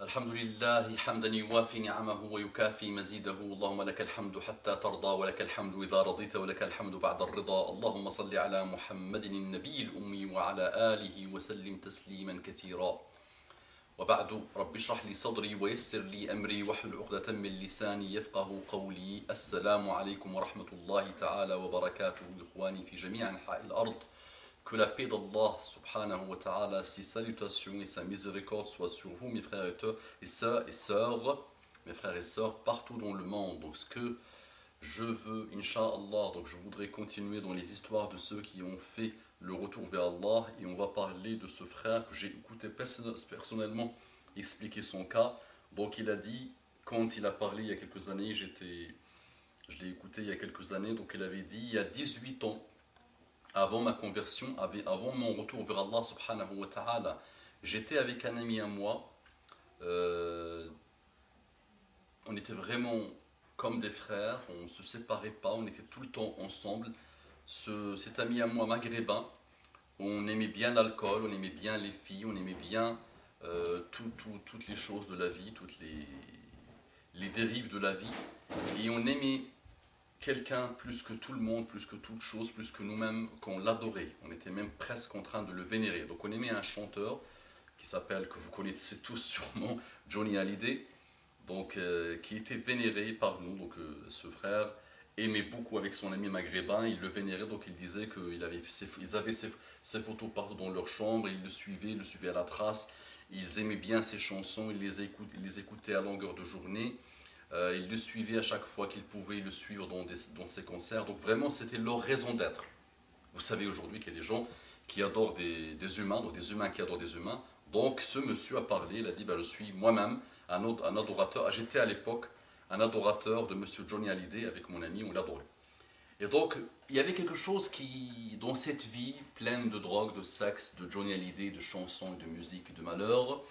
الحمد لله حمدا يوافي نعمه ويكافي مزيده اللهم لك الحمد حتى ترضى ولك الحمد إذا رضيت ولك الحمد بعد الرضا اللهم صل على محمد النبي الأمي وعلى آله وسلم تسليما كثيرا وبعد رب اشرح لي صدري ويسر لي أمري واحلل عقدة من لساني يفقه قولي السلام عليكم ورحمة الله تعالى وبركاته إخواني في جميع أنحاء الأرض. Que la paix d'Allah subhanahu wa ta'ala, ses salutations et sa miséricorde soient sur vous, mes frères et sœurs, mes frères et sœurs, partout dans le monde. Donc ce que je veux, Inch'Allah, donc je voudrais continuer dans les histoires de ceux qui ont fait le retour vers Allah, et on va parler de ce frère que j'ai écouté personnellement expliquer son cas. Donc il a dit, quand il a parlé il y a quelques années, je l'ai écouté il y a quelques années, donc il avait dit il y a 18 ans, avant ma conversion, avant mon retour vers Allah subhanahu wa ta'ala, j'étais avec un ami à moi, on était vraiment comme des frères, on ne se séparait pas, on était tout le temps ensemble. Cet ami à moi maghrébin, on aimait bien l'alcool, on aimait bien les filles, on aimait bien toutes les choses de la vie, toutes les dérives de la vie, et on aimait quelqu'un plus que tout le monde, plus que toute chose, plus que nous-mêmes, qu'on l'adorait. On était même presque en train de le vénérer. Donc on aimait un chanteur qui s'appelle, que vous connaissez tous sûrement, Johnny Hallyday, donc, qui était vénéré par nous. Donc ce frère aimait beaucoup avec son ami maghrébin, il le vénérait, donc il disait qu'ils avaient ses photos partout dans leur chambre, ils le suivaient à la trace, ils aimaient bien ses chansons, ils les écoutaient à longueur de journée. Ils le suivaient à chaque fois qu'ils pouvaient le suivre dans ses concerts. Donc vraiment, c'était leur raison d'être. Vous savez aujourd'hui qu'il y a des gens qui adorent des humains, donc des humains qui adorent des humains. Donc ce monsieur a parlé, il a dit, je suis moi-même un adorateur. J'étais à l'époque un adorateur de monsieur Johnny Hallyday avec mon ami, on l'adorait. Et donc, il y avait quelque chose dans cette vie pleine de drogue, de sexe, de Johnny Hallyday, de chansons, de musique, de malheur,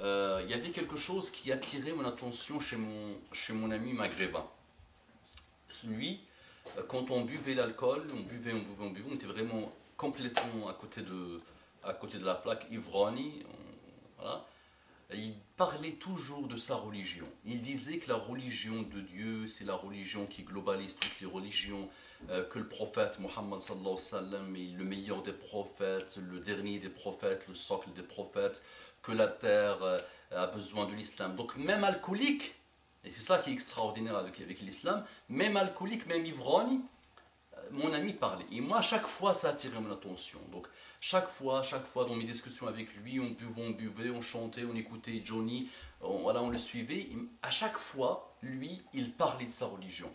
il y avait quelque chose qui attirait mon attention chez mon ami maghrébin. Lui, quand on buvait l'alcool, on était vraiment complètement à côté de la plaque, ivrogne, voilà. Il parlait toujours de sa religion. Il disait que la religion de Dieu, c'est la religion qui globalise toutes les religions, que le prophète Mohammed sallallahu alayhi wa sallam est le meilleur des prophètes, le dernier des prophètes, le socle des prophètes, que la terre a besoin de l'islam. Donc même alcoolique, et c'est ça qui est extraordinaire avec l'islam, même alcoolique, même ivrogne, mon ami parlait. Et moi, à chaque fois, ça attirait mon attention. Donc, chaque fois, dans mes discussions avec lui, on buvait, on chantait, on écoutait Johnny, on le suivait. Et à chaque fois, lui, il parlait de sa religion.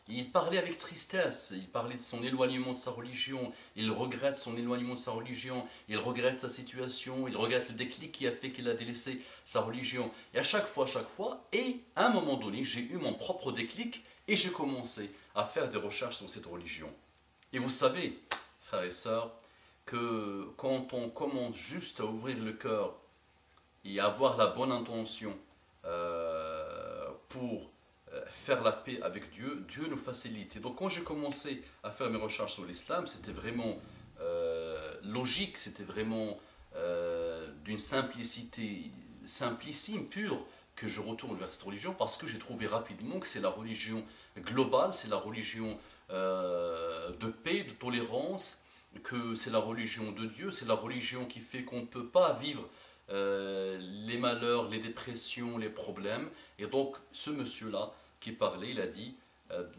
Et il parlait avec tristesse, il parlait de son éloignement de sa religion, il regrette son éloignement de sa religion, il regrette sa situation, il regrette le déclic qui a fait qu'il a délaissé sa religion. Et à chaque fois, et à un moment donné, j'ai eu mon propre déclic et j'ai commencé à faire des recherches sur cette religion. Et vous savez, frères et sœurs, que quand on commence juste à ouvrir le cœur et à avoir la bonne intention pour faire la paix avec Dieu, Dieu nous facilite. Et donc quand j'ai commencé à faire mes recherches sur l'islam, c'était vraiment logique, c'était vraiment d'une simplicité simplissime, pure, que je retourne vers cette religion, parce que j'ai trouvé rapidement que c'est la religion globale, c'est la religion de paix, de tolérance, que c'est la religion de Dieu, c'est la religion qui fait qu'on ne peut pas vivre les malheurs, les dépressions, les problèmes. Et donc ce monsieur-là qui parlait, il a dit,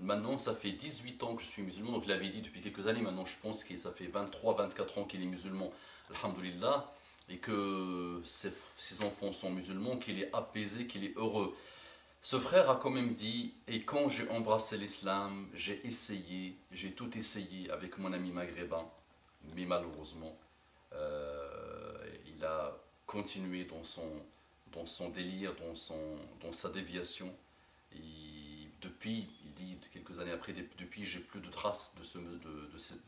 maintenant ça fait 18 ans que je suis musulman, donc il avait dit depuis quelques années, maintenant je pense que ça fait 23-24 ans qu'il est musulman, alhamdoulilah, et que ses enfants sont musulmans, qu'il est apaisé, qu'il est heureux. Ce frère a quand même dit, et quand j'ai embrassé l'islam, j'ai tout essayé avec mon ami maghrébin, mais malheureusement, il a continué dans son délire, dans sa déviation. Et depuis, il dit quelques années après, depuis j'ai plus de traces de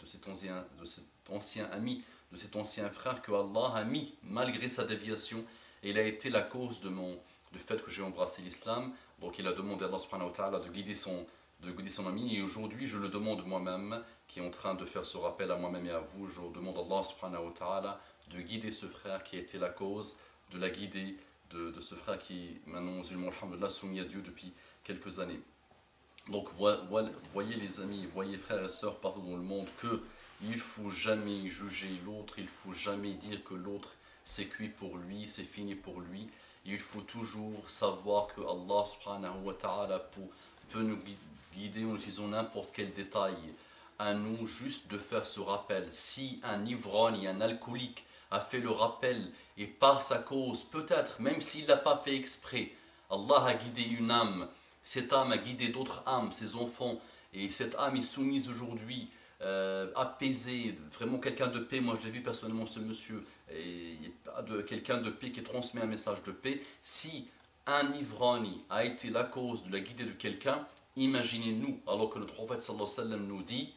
cet ancien ami, de cet ancien frère que Allah a mis malgré sa déviation, et il a été la cause du fait que j'ai embrassé l'islam. Donc il a demandé à Allah subhanahu wa ta'ala de guider son ami, et aujourd'hui je le demande moi-même, qui est en train de faire ce rappel à moi-même et à vous. Je demande à Allah subhanahu wa ta'ala de guider ce frère qui a été la cause, de la guider, de ce frère qui maintenant musulman, alhamdoulilah, soumis à Dieu depuis quelques années. Donc voyez les amis, voyez frères et sœurs partout dans le monde que il faut jamais juger l'autre, il faut jamais dire que l'autre c'est cuit pour lui, c'est fini pour lui. Il faut toujours savoir que Allah subhanahu wa ta'ala peut nous guider en utilisant n'importe quel détail. À nous juste de faire ce rappel. Si un ivrogne, un alcoolique a fait le rappel et par sa cause, peut-être, même s'il ne l'a pas fait exprès, Allah a guidé une âme, cette âme a guidé d'autres âmes, ses enfants, et cette âme est soumise aujourd'hui, apaisée, vraiment quelqu'un de paix. Moi je l'ai vu personnellement, ce monsieur, quelqu'un de paix qui transmet un message de paix. Si un ivrogne a été la cause de la guidée de quelqu'un, imaginez-nous, alors que notre prophète sallallahu alayhi wa sallam nous dit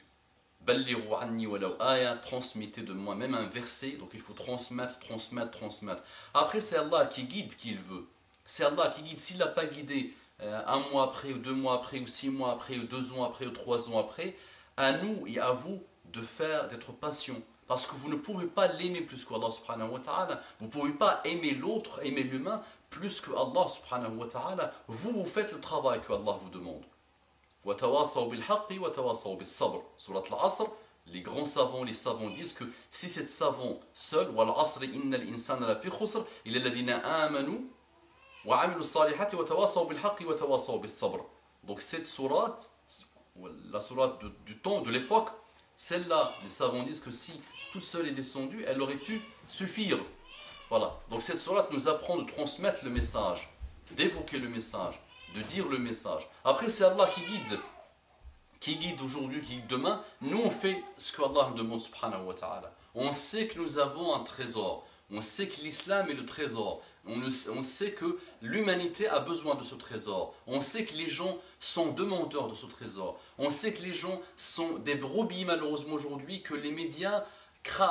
Ballighu anni walaw aya, transmettez de moi, même un verset, donc il faut transmettre, transmettre, transmettre. Après, c'est Allah qui guide qui il veut. C'est Allah qui guide. S'il n'a pas guidé un mois après, ou 2 mois après, ou 6 mois après, ou 2 ans après, ou 3 ans après, à nous et à vous d'être patient. Parce que vous ne pouvez pas l'aimer plus que Allah subhanahu wa ta'ala. Vous ne pouvez pas aimer l'autre, aimer l'humain, plus que Allah subhanahu wa ta'ala. Vous faites le travail que Allah vous demande. Surat Al-Asr, les grands savants, les savants disent que si cette savant seul, donc cette sourate, la sourate du temps, de l'époque, celle-là, les savants disent que si toute seule est descendue, elle aurait pu suffire. Voilà. Donc cette sourate nous apprend de transmettre le message, d'évoquer le message, de dire le message. Après, c'est Allah qui guide aujourd'hui, qui guide demain. Nous, on fait ce que Allah nous demande, subhanahu wa ta'ala. On sait que nous avons un trésor. On sait que l'islam est le trésor. On sait que l'humanité a besoin de ce trésor. On sait que les gens sont demandeurs de ce trésor. On sait que les gens sont des brebis, malheureusement, aujourd'hui, que les médias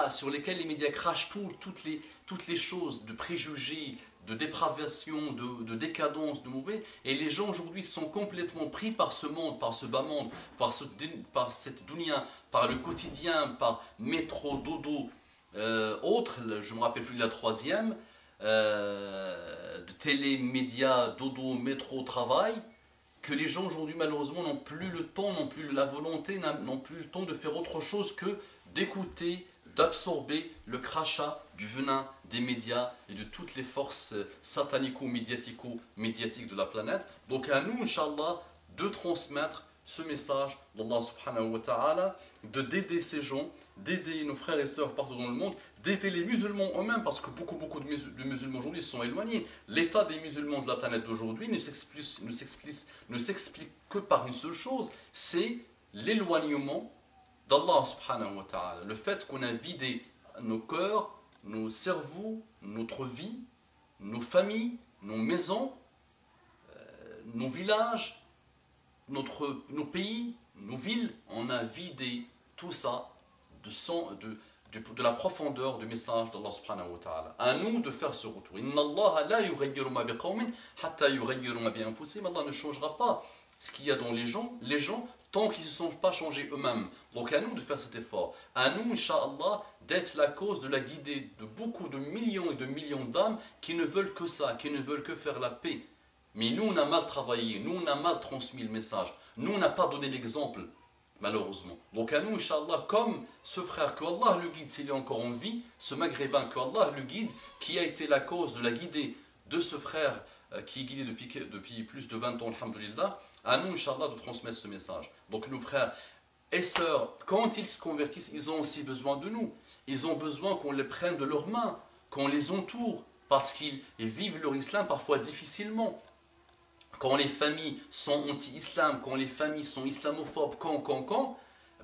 sur lesquels les médias crachent toutes les choses de préjugés, de dépravation, de décadence, de mauvais. Et les gens aujourd'hui sont complètement pris par ce monde, par ce bas monde, par cette dunya, par le quotidien, par métro, dodo, autre, je ne me rappelle plus de la troisième, de télé, médias, dodo, métro, travail, que les gens aujourd'hui malheureusement n'ont plus le temps, n'ont plus la volonté, n'ont plus le temps de faire autre chose que d'écouter, d'absorber le crachat du venin des médias et de toutes les forces satanico-médiatiques de la planète. Donc à nous, Inch'Allah, de transmettre ce message d'Allah subhanahu wa ta'ala, d'aider ces gens, d'aider nos frères et sœurs partout dans le monde, d'aider les musulmans eux-mêmes, parce que beaucoup de musulmans aujourd'hui sont éloignés. L'état des musulmans de la planète d'aujourd'hui ne s'explique que par une seule chose, c'est l'éloignement d'Allah subhanahu wa ta'ala. Le fait qu'on a vidé nos cœurs, nos cerveaux, notre vie, nos familles, nos maisons, nos villages, nos pays, nos villes, on a vidé tout ça de la profondeur du message d'Allah subhanahu wa ta'ala. À nous de faire ce retour. Inna Allah la yughayyiru ma biqawmin hatta yughayyiru ma bi anfusihim. Allah ne changera pas ce qu'il y a dans les gens tant qu'ils ne se sont pas changés eux-mêmes. Donc à nous de faire cet effort. À nous, Inch'Allah, d'être la cause de la guidée de beaucoup de millions et de millions d'âmes qui ne veulent que ça, qui ne veulent que faire la paix. Mais nous, on a mal travaillé, nous, on a mal transmis le message. Nous, on n'a pas donné l'exemple, malheureusement. Donc à nous, Inch'Allah, comme ce frère, que Allah le guide s'il est encore en vie, ce maghrébin, que Allah le guide, qui a été la cause de la guidée de ce frère qui est guidé depuis plus de 20 ans, alhamdoulilah, à nous, Inch'Allah, de transmettre ce message. Donc nos frères et sœurs, quand ils se convertissent, ils ont aussi besoin de nous. Ils ont besoin qu'on les prenne de leurs mains, qu'on les entoure, parce qu'ils vivent leur islam parfois difficilement. Quand les familles sont anti-islam, quand les familles sont islamophobes,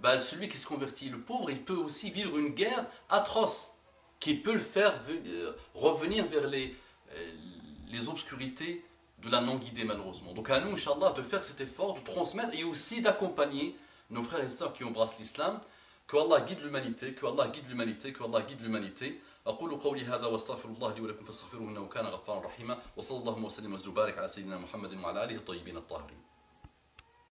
ben celui qui se convertit, le pauvre, il peut aussi vivre une guerre atroce qui peut le faire revenir vers les obscurités de la non-guidée malheureusement. Donc à nous, Inch'Allah, de faire cet effort, de transmettre et aussi d'accompagner nos frères et sœurs qui embrassent l'islam, que Allah guide l'humanité, que Allah guide l'humanité, que Allah guide l'humanité. أقول قولي هذا واستغفر الله لي ولكم فاستغفروه إنه كان غفارا رحيما وصلى الله وسلم وبارك على سيدنا محمد وعلى آله الطيبين الطاهرين.